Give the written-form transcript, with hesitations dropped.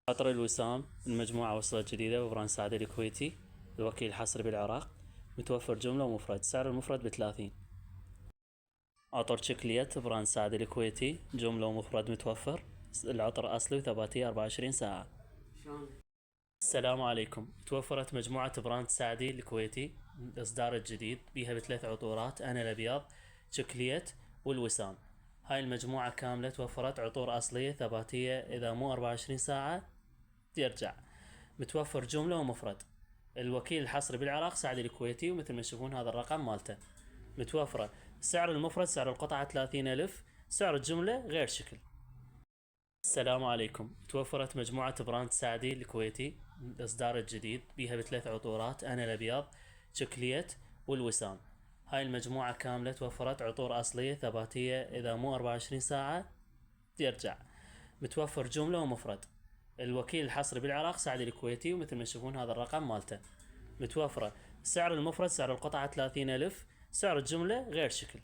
عطر الوسام. المجموعة وصلت جديدة ببراند سعد الكويتي، الوكيل الحصري بالعراق. متوفر جملة ومفرد، سعر المفرد ب30. عطر شكليت براند سعد الكويتي، جملة ومفرد متوفر. العطر أصلي وثباتية 24 ساعة. السلام عليكم. توفرت مجموعة براند سعدي الكويتي الإصدار الجديد، بيها بثلاث عطورات: أنا الأبيض، شكليت، والوسام. هاي المجموعة كاملة توفرت عطور أصلية ثباتية، إذا مو 24 ساعة يرجع. متوفر جملة ومفرد. الوكيل الحصري بالعراق سعد الكويتي، ومثل ما تشوفون هذا الرقم مالته. متوفرة. سعر المفرد سعر القطعة 30,000، سعر الجملة غير شكل. السلام عليكم. توفرت مجموعة براند سعدي الكويتي الإصدار الجديد، بيها بثلاث عطورات: أنا الأبيض، شكليت، والوسام. هاي المجموعة كاملة توفرت عطور أصلية ثباتية، إذا مو 24 ساعة يرجع. متوفر جملة ومفرد. الوكيل الحصري بالعراق سعد الكويتي، ومثل ما تشوفون هذا الرقم مالته. متوفرة. سعر المفرد سعر القطعة 30,000، سعر الجملة غير شكل.